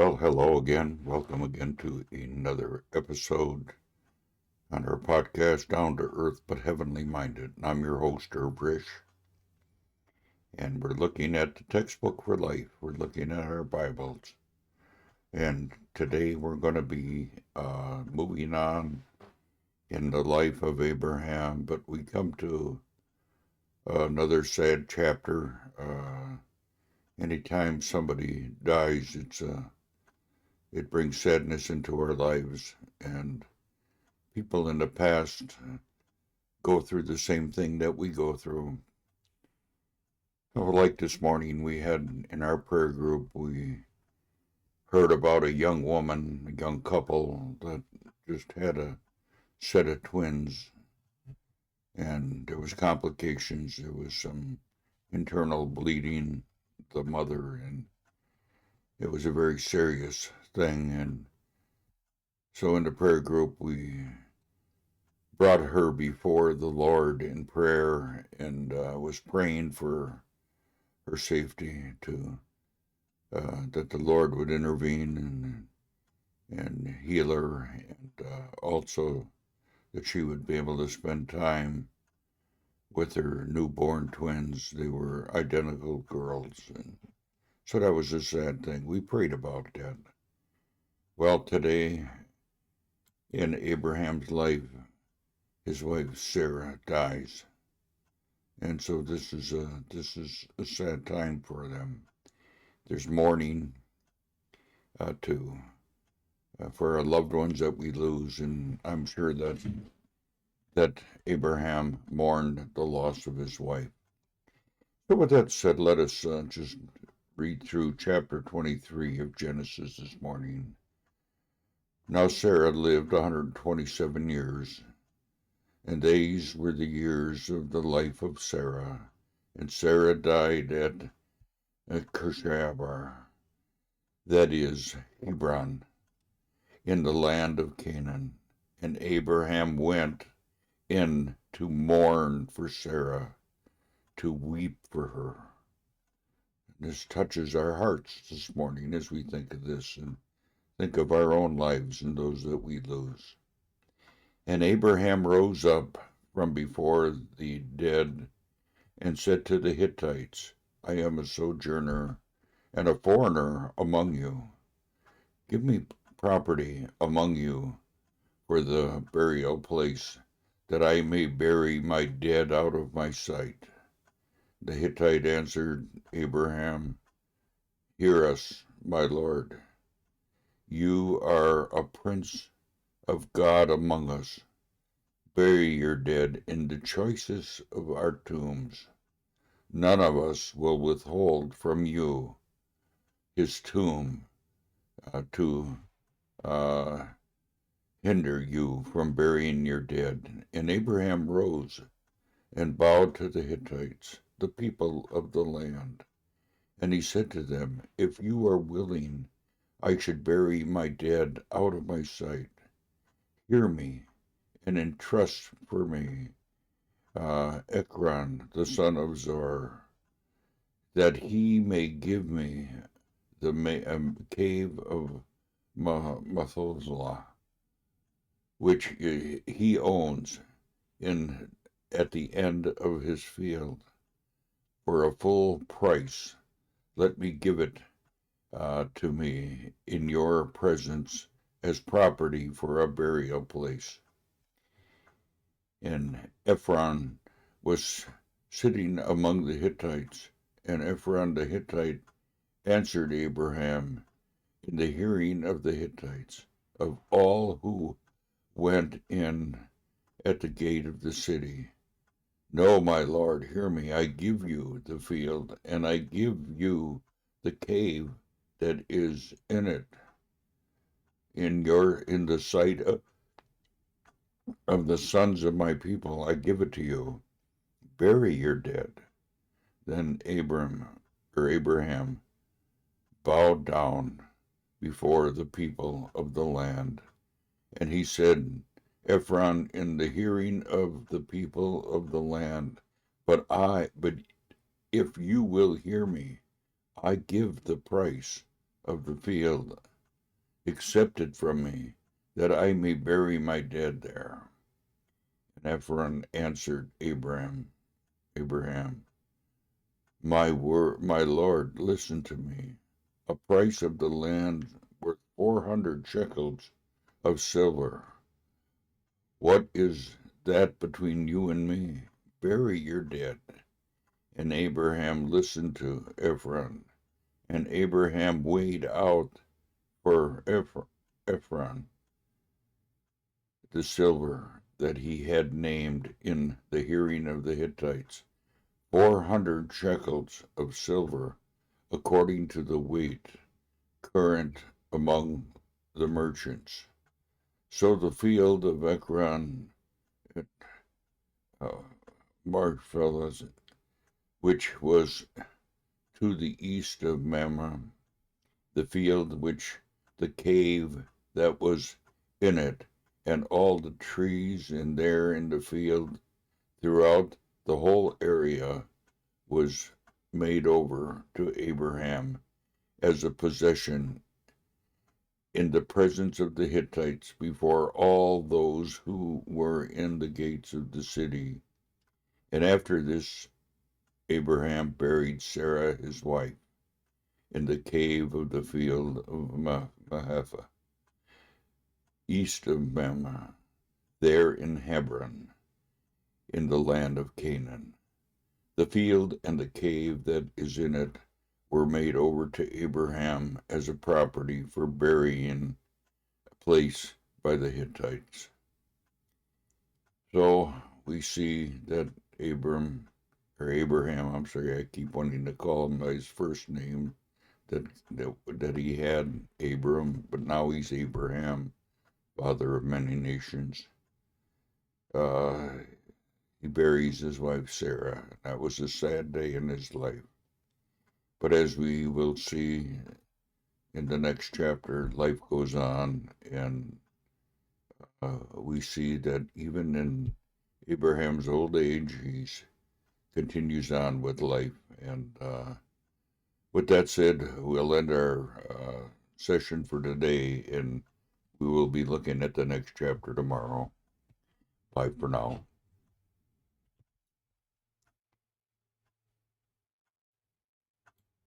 Well, hello again. Welcome again to another episode on our podcast, Down to Earth but Heavenly Minded. And I'm your host, Herb Risch, and we're looking at the textbook for life. We're looking at our Bibles. And today we're going to be moving on in the life of Abraham, but we come to another sad chapter. Anytime somebody dies, it brings sadness into our lives, and people in the past go through the same thing that we go through. Like this morning, we had in our prayer group, we heard about a young woman, a young couple that just had a set of twins, and there was complications. There was some internal bleeding, the mother, and it was a very serious thing. And so in the prayer group, we brought her before the Lord in prayer and was praying for her safety, to that the Lord would intervene and heal her, and also that she would be able to spend time with her newborn twins. They were identical girls, and so that was a sad thing. We prayed about that. Well, today in Abraham's life, his wife Sarah dies. And so this is a sad time for them. There's mourning to for our loved ones that we lose, and I'm sure that Abraham mourned the loss of his wife. So with that said, let us just read through chapter 23 of Genesis this morning. Now Sarah lived 127 years, and these were the years of the life of Sarah. And Sarah died at Kershabar, that is, Hebron, in the land of Canaan. And Abraham went in to mourn for Sarah, to weep for her. This touches our hearts this morning as we think of this and think of our own lives and those that we lose. And Abraham rose up from before the dead and said to the Hittites, I am a sojourner and a foreigner among you. Give me property among you for the burial place, that I may bury my dead out of my sight. The Hittite answered Abraham, Hear us, my lord. You are a prince of God among us. Bury your dead in the choicest of our tombs. None of us will withhold from you his tomb to hinder you from burying your dead. And Abraham rose and bowed to the Hittites, the people of the land. And he said to them, If you are willing, I should bury my dead out of my sight. Hear me, and entrust for me Ekron, the son of Zor, that he may give me the cave of Methuselah, which he owns at the end of his field, for a full price. Let me give it to me in your presence as property for a burial place. And Ephron was sitting among the Hittites, and Ephron the Hittite answered Abraham in the hearing of the Hittites, of all who went in at the gate of the city. No, my lord, hear me. I give you the field, and I give you the cave that is in it, in the sight of the sons of my people. I give it to you. Bury your dead. Then Abraham bowed down before the people of the land, and he said, Ephron, in the hearing of the people of the land, but if you will hear me, I give the price of the field accept it from me, that I may bury my dead there. And Ephron answered Abraham, my Lord, listen to me. A price of the land worth 400 shekels of silver. What is that between you and me? Bury your dead. And Abraham listened to Ephron, and Abraham weighed out for Ephron the silver that he had named in the hearing of the Hittites, 400 shekels of silver, according to the weight current among the merchants. So the field of Ekron at Marshfellow, which was to the east of Mamre, the field which the cave that was in it, and all the trees in there in the field throughout the whole area was made over to Abraham as a possession in the presence of the Hittites before all those who were in the gates of the city. And after this, Abraham buried Sarah his wife in the cave of the field of Mahapha, east of Mamre, there in Hebron, in the land of Canaan. The field and the cave that is in it were made over to Abraham as a property for burying place by the Hittites. So we see that Abraham, I keep wanting to call him by his first name, that he had Abram, but now he's Abraham, father of many nations. He buries his wife Sarah. That was a sad day in his life. But as we will see in the next chapter, life goes on, and we see that even in Abraham's old age, he continues on with life. And with that said, we'll end our session for today, and we will be looking at the next chapter tomorrow. Bye for now.